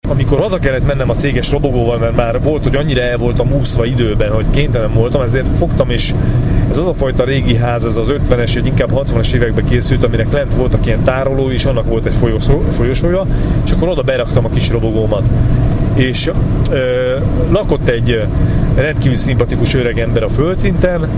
amikor haza kellett mennem a céges robogóval, mert már volt, hogy annyira el voltam úszva időben, hogy kénytelen voltam, ezért fogtam, és ez az a fajta régi ház, ez az 50-es, vagy inkább 60-as években készült, aminek lent voltak ilyen tárolói, és annak volt egy folyosója, és akkor oda beraktam a kis robogómat. És lakott egy rendkívül szimpatikus öreg ember a földszinten,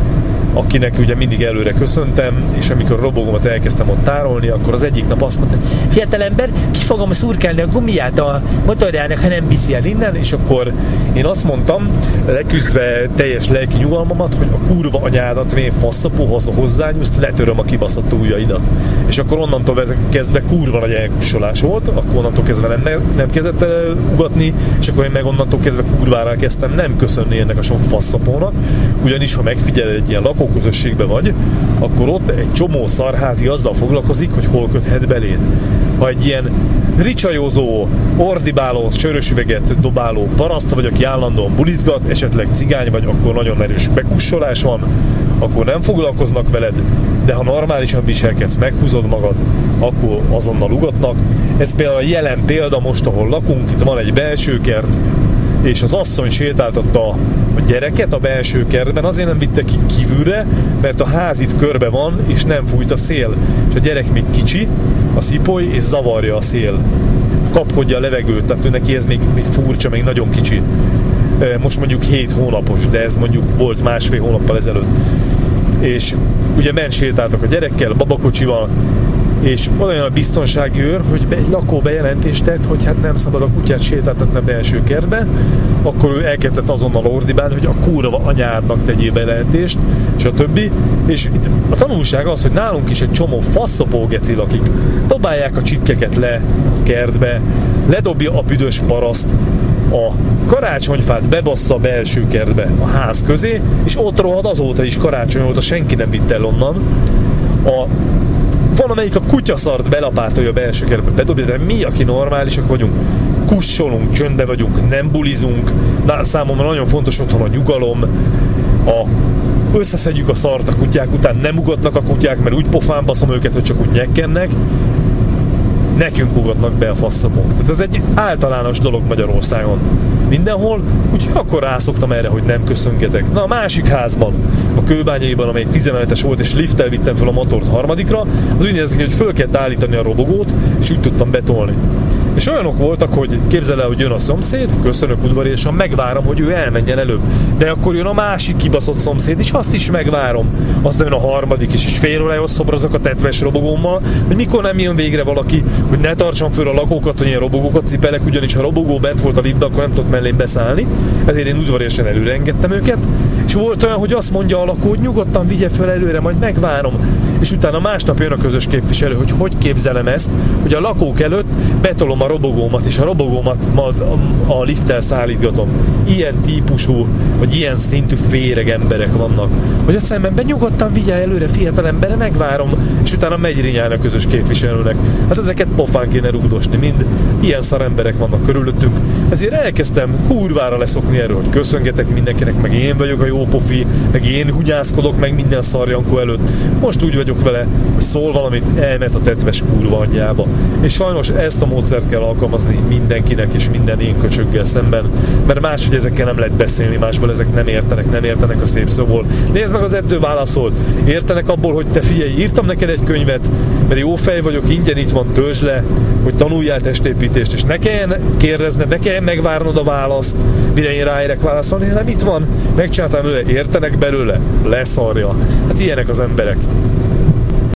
akinek ugye mindig előre köszöntem, és amikor a robogómat elkezdtem ott tárolni, akkor az egyik nap azt mondta, hogy fiatalember, ki fogom szurkálni a gumiját a motorjának, ha nem viszi el innen, és akkor én azt mondtam, leküzdve teljes lelki nyugalmamat, hogy a kurva anyádat, vén faszapó, ha hozzányúzt, letöröm a kibaszott ujjaidat. És akkor onnantól kezdve kurva nagy elkussolás volt, akkor onnantól kezdve nem kezdett el ugatni, és akkor én meg onnantól kezdve kurvára kezdtem nem köszönni ennek a sok faszapónak, ugyanis ha megfigyeled egy ilyen lakóközösségbe vagy, akkor ott egy csomó szarházi azzal foglalkozik, hogy hol köthet beléd. Ha egy ilyen ricsajózó, ordibáló, sörös üveget dobáló paraszt vagy, aki állandóan bulizgat, esetleg cigány vagy, akkor nagyon erős bekussolás van, akkor nem foglalkoznak veled, de ha normálisan viselkedsz, meghúzod magad, akkor azonnal ugatnak. Ez például a jelen példa most, ahol lakunk, itt van egy belső kert, és az asszony sétáltatta a gyereket a belső kertben, azért nem vitte ki kívülre, mert a ház itt körbe van, és nem fújt a szél. És a gyerek még kicsi, a szipoly, és zavarja a szél. Kapkodja a levegőt, tehát neki ez még furcsa, még nagyon kicsi. Most mondjuk 7 hónapos, de ez mondjuk volt másfél hónappal ezelőtt. És ugye bent sétáltak a gyerekkel, babakocsival, és olyan a biztonsági őr, hogy egy lakó bejelentést tett, hogy hát nem szabad a kutyát sétáltatni a belső kertbe, akkor ő elkezdett azonnal ordibálni, hogy a kurva anyádnak tegyél bejelentést, és a többi. És itt a tanulság az, hogy nálunk is egy csomó faszopó geci lakik. Dobálják a csikkeket le a kertbe, ledobja a büdös paraszt, a karácsonyfát bebassza a belső kertbe, a ház közé, és ott rohad azóta is karácsony óta, senki nem vitt el onnan. Van, amelyik a kutyaszart belapátolja a belső kertbe, bedobja, de mi, aki normálisak vagyunk, kussolunk, csöndbe vagyunk, nem bulizunk. Számomra nagyon fontos otthon a nyugalom, összeszedjük a szart a kutyák után, nem ugatnak a kutyák, mert úgy pofán baszom őket, hogy csak úgy nyekkennek. Nekünk ugatnak be a faszapók. Tehát ez egy általános dolog Magyarországon. Mindenhol, úgyhogy akkor rászoktam erre, hogy nem köszöngetek. Na, a másik házban, a Kőbányaiban, amely 10 emeletes volt, és lifttel vittem fel a motort harmadikra, az úgy nézett ki, hogy föl kellett állítani a robogót, és úgy tudtam betolni. És olyanok voltak, hogy képzeld el, hogy jön a szomszéd, köszönök udvariasan, megvárom, hogy ő elmenjen előbb. De akkor jön a másik kibaszott szomszéd, és azt is megvárom. Aztán jön a harmadik is, és fél órához szobrozok a tetves robogómmal, hogy mikor nem jön végre valaki, hogy ne tartsam föl a lakókat, hogy ilyen robogókat cipelek, ugyanis ha robogó bent volt a liftbe, akkor nem tudott mellém beszállni. Ezért én udvariasan előre engedtem őket. És volt olyan, hogy azt mondja a lakó, hogy nyugodtan vigye föl előre, majd megvárom. És utána másnap jön a közös képviselő, hogy képzelem ezt, hogy a lakók előtt betolom a robogómat, és a robogómat a lifttel szállítgatom. Ilyen típusú, vagy ilyen szintű féreg emberek vannak. Hogy a szememben nyugodtan vigye előre, fiatal embere, megvárom, és utána megy rinyálni a közös képviselőnek. Hát ezeket pofán kéne rúgdosni, mind ilyen szar emberek vannak körülöttünk. Ezért elkezdtem kurvára leszokni erről, hogy köszöngetek mindenkinek, meg én vagyok a jó pofi, meg én hunyászkodok meg minden szarjankó előtt. Most úgy vagyok vele, hogy szól valamit, elmet a tetves kurva anyjába. És sajnos ezt a módszert kell alkalmazni mindenkinek és minden én köcsöggel szemben, mert máshogy ezekkel nem lehet beszélni, másból ezek nem értenek a szép szóból. Nézd meg, az edző válaszolt. Értenek abból, hogy te figyelj, írtam neked egy könyvet, mert jó fej vagyok, ingyen itt van, töltsd le, hogy tanuljál testépítést, és ne kelljen kérdezned, ne kelljen megvárnod a választ, mire én ráérek válaszolni, hanem itt van, megcsináltam előle, értenek belőle, leszarja. Hát ilyenek az emberek.